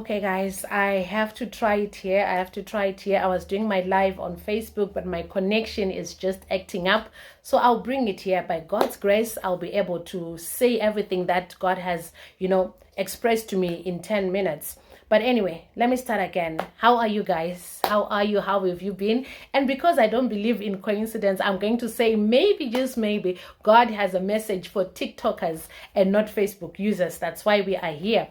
Okay, guys, I have to try it here. I was doing my live on Facebook, but my connection is just acting up. So I'll bring it here. By God's grace, I'll be able to say everything that God has, expressed to me in 10 minutes. But anyway, let me start again. How are you guys? How are you? How have you been? And because I don't believe in coincidence, I'm going to say maybe, just maybe, God has a message for TikTokers and not Facebook users. That's why we are here.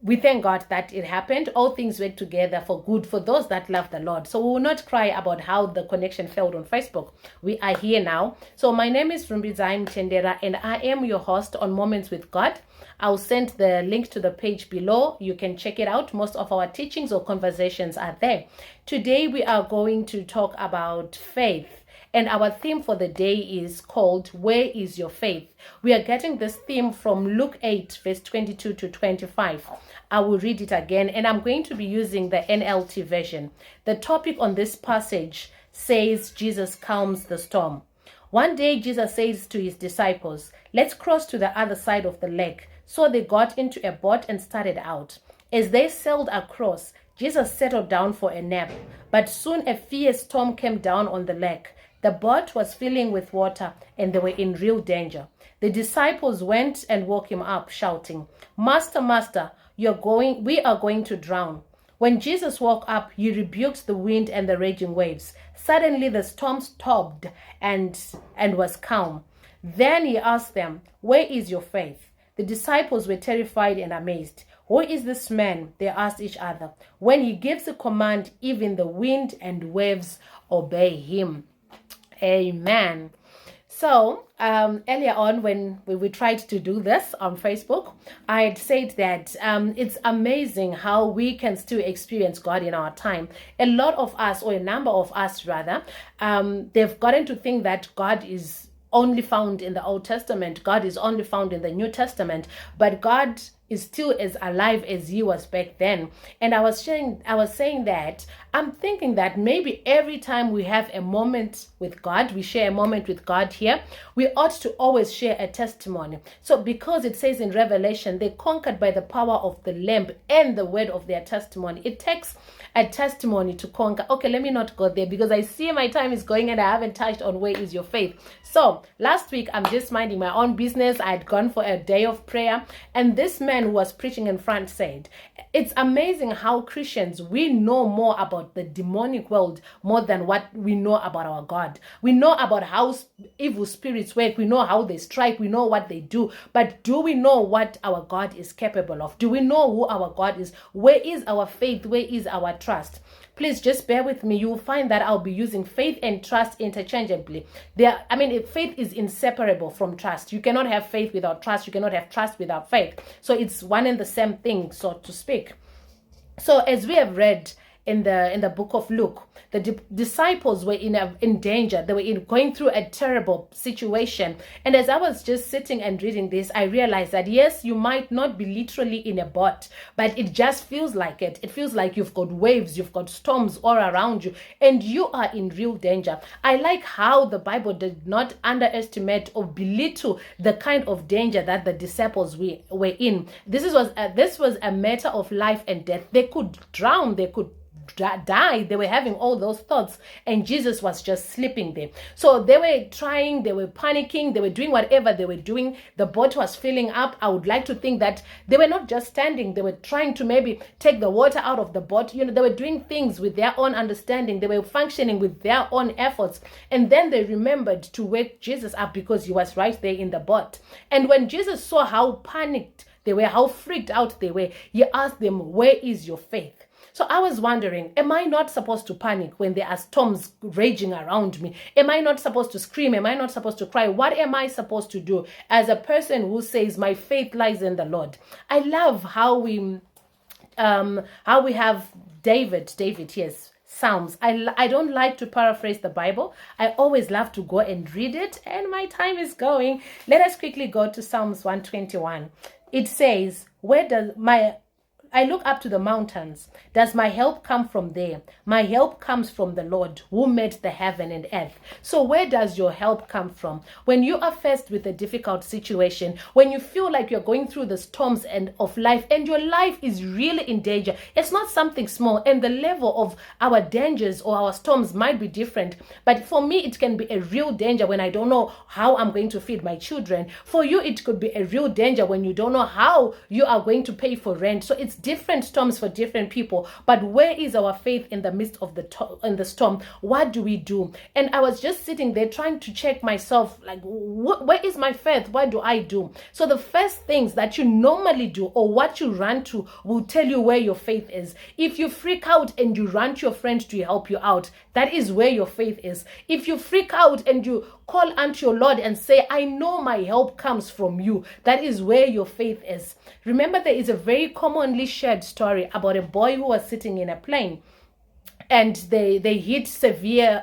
We thank God that it happened. All things work together for good for those that love the Lord. So we will not cry about how the connection failed on Facebook. We are here now. So my name is Rumbizaim Tendera and I am your host on Moments with God. I'll send the link to the page below. You can check it out. Most of our teachings or conversations are there. Today we are going to talk about faith. And our theme for the day is called, Where is Your Faith? We are getting this theme from Luke 8, verse 22 to 25. I will read it again, and I'm going to be using the NLT version. The topic on this passage says, Jesus calms the storm. One day, Jesus says to his disciples, let's cross to the other side of the lake. So they got into a boat and started out. As they sailed across, Jesus settled down for a nap. But soon a fierce storm came down on the lake. The boat was filling with water and they were in real danger. The disciples went and woke him up, shouting, Master, Master, we are going to drown. When Jesus woke up, he rebuked the wind and the raging waves. Suddenly the storm stopped and was calm. Then he asked them, Where is your faith? The disciples were terrified and amazed. Who is this man? They asked each other. When he gives a command, even the wind and waves obey him. Amen. So earlier on when we tried to do this on Facebook, I had said that it's amazing how we can still experience God in our time. A lot of us, or a number of us rather, they've gotten to think that God is only found in the Old Testament. God is only found in the New Testament, but God is still as alive as he was back then. And I was saying that I'm thinking that maybe every time we have a moment with God, we share a moment with God here, we ought to always share a testimony. So because it says in Revelation, they conquered by the power of the Lamb and the word of their testimony. It takes a testimony to conquer. Okay, let me not go there because I see my time is going and I haven't touched on where is your faith. So last week, I'm just minding my own business. I had gone for a day of prayer, and this man who was preaching in front said, it's amazing how Christians, we know more about the demonic world more than what we know about our God. We know about how evil spirits work. We know how they strike. We know what they do. But do we know what our God is capable of? Do we know who our God is? Where is our faith? Where is our trust? Please just bear with me. You will find that I'll be using faith and trust interchangeably. Faith is inseparable from trust. You cannot have faith without trust. You cannot have trust without faith. So it's one and the same thing, so to speak. So as we have read in the book of Luke, the disciples were in danger. They were going through a terrible situation. And as I was just sitting and reading this, I realized that yes, you might not be literally in a boat, but it just feels like it. It feels like you've got waves, you've got storms all around you, and you are in real danger. I like how the Bible did not underestimate or belittle the kind of danger that the disciples were in. This was a matter of life and death. They could drown, they could die. They were having all those thoughts, and Jesus was just sleeping there. So they were trying, they were panicking, they were doing whatever they were doing. The boat was filling up. I would like to think that they were not just standing, they were trying to maybe take the water out of the boat. They were doing things with their own understanding. They were functioning with their own efforts. And then they remembered to wake Jesus up because he was right there in the boat. And when Jesus saw how panicked they were, how freaked out they were, he asked them, where is your faith? So I was wondering, am I not supposed to panic when there are storms raging around me? Am I not supposed to scream? Am I not supposed to cry? What am I supposed to do as a person who says my faith lies in the Lord? I love how we have David, yes, Psalms. I don't like to paraphrase the Bible. I always love to go and read it, and my time is going. Let us quickly go to Psalms 121. It says, I look up to the mountains. Does my help come from there? My help comes from the Lord who made the heaven and earth. So where does your help come from? When you are faced with a difficult situation, when you feel like you're going through the storms of life and your life is really in danger, it's not something small, and the level of our dangers or our storms might be different. But for me, it can be a real danger when I don't know how I'm going to feed my children. For you, it could be a real danger when you don't know how you are going to pay for rent. So it's different storms for different people. But where is our faith in the midst of the storm? What do we do? And I was just sitting there trying to check myself, like, where is my faith? What do I do? So the first things that you normally do, or what you run to, will tell you where your faith is. If you freak out and you run to your friend to help you out, that is where your faith is. If you freak out and you call unto your Lord and say, I know my help comes from you, that is where your faith is. Remember, there is a very commonly shared story about a boy who was sitting in a plane, and they hit severe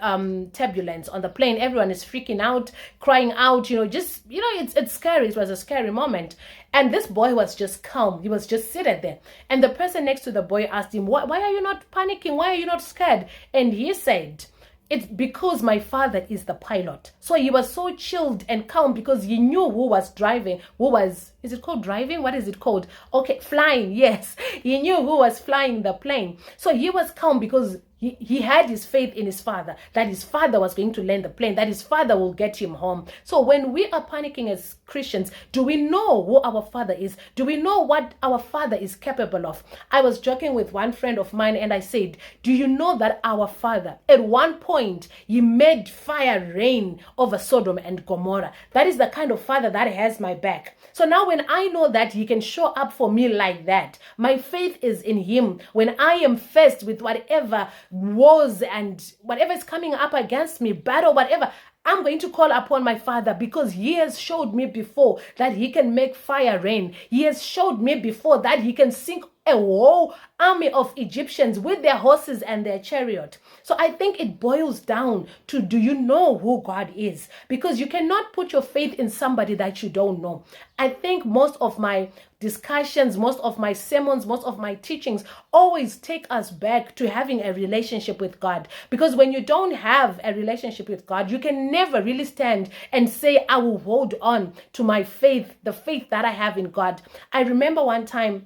turbulence on the plane. Everyone is freaking out, crying out, it's scary. It was a scary moment. And this boy was just calm. He was just seated there. And the person next to the boy asked him, why are you not panicking? Why are you not scared? And he said, it's because my father is the pilot. So he was so chilled and calm because he knew who was driving, is it called driving? What is it called? Okay, flying, yes. He knew who was flying the plane. So he was calm because he had his faith in his father, that his father was going to land the plane, that his father will get him home. So when we are panicking as Christians, do we know who our father is? Do we know what our father is capable of? I was joking with one friend of mine and I said, do you know that our father, at one point, he made fire rain over Sodom and Gomorrah? That is the kind of father that has my back. So now when I know that he can show up for me like that, my faith is in him. When I am faced with whatever wars and whatever is coming up against me, battle, whatever, I'm going to call upon my father because he has showed me before that he can make fire rain. He has showed me before that he can sink a whole army of Egyptians with their horses and their chariot. So I think it boils down to, do you know who God is? Because you cannot put your faith in somebody that you don't know. I think most of my discussions, most of my sermons, most of my teachings always take us back to having a relationship with God. Because when you don't have a relationship with God, you can never really stand and say, I will hold on to my faith, the faith that I have in God. I remember one time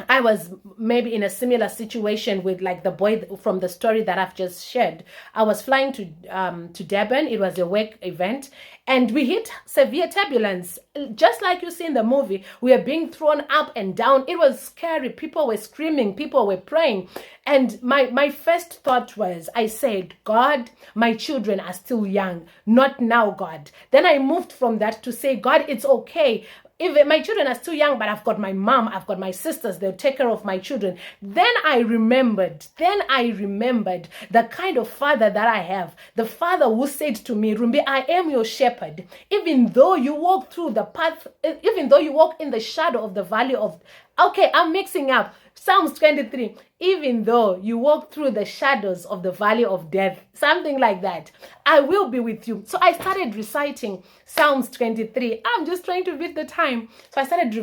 I was maybe in a similar situation with like the boy from the story that I've just shared. I was flying to Durban. It was a work event and we hit severe turbulence. Just like you see in the movie, we are being thrown up and down. It was scary. People were screaming. People were praying. And my first thought was, I said, God, my children are still young. Not now, God. Then I moved from that to say, God, it's okay. If my children are still young, but I've got my mom, I've got my sisters, they'll take care of my children. Then I remembered the kind of father that I have. The father who said to me, Rumbi, I am your shepherd. Even though you walk through the path, even though you walk in the shadow of the valley of, okay, I'm mixing up. Psalms 23, even though you walk through the shadows of the valley of death, something like that, I will be with you. So I started reciting Psalms 23. I'm just trying to beat the time. So I started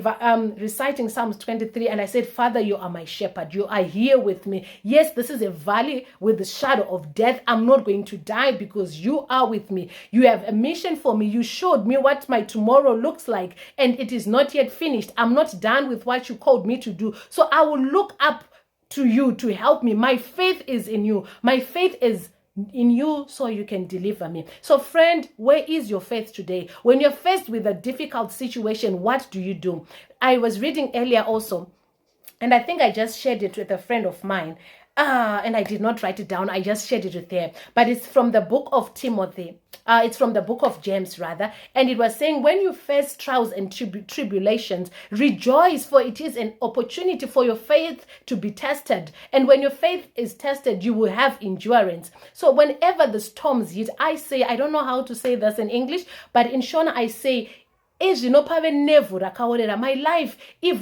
reciting Psalms 23 and I said, Father, you are my shepherd. You are here with me. Yes, this is a valley with the shadow of death. I'm not going to die because you are with me. You have a mission for me. You showed me what my tomorrow looks like and it is not yet finished. I'm not done with what you called me to do. So I will look up to you to help me. My faith is in you. My faith is in you so you can deliver me. So friend, where is your faith today? When you're faced with a difficult situation, what do you do? I was reading earlier also, and I think I just shared it with a friend of mine. And I did not write it down. I just shared it with her. But it's from the book of Timothy. It's from the book of James, rather. And it was saying, when you face trials and tribulations, rejoice, for it is an opportunity for your faith to be tested. And when your faith is tested, you will have endurance. So whenever the storms hit, I say, I don't know how to say this in English, but in Shona, I say, my life in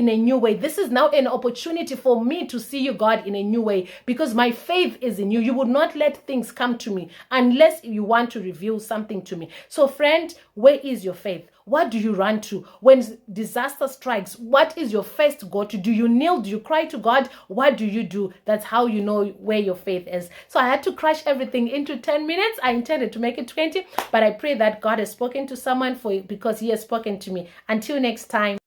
a new way. This is now an opportunity for me to see you, God, in a new way, because my faith is in you. You would not let things come to me unless you want to reveal something to me. So friend, where is your faith? What do you run to? When disaster strikes, what is your first go-to? Do you kneel? Do you cry to God? What do you do? That's how you know where your faith is. So I had to crush everything into 10 minutes. I intended to make it 20, but I pray that God has spoken to someone because he has spoken to me. Until next time.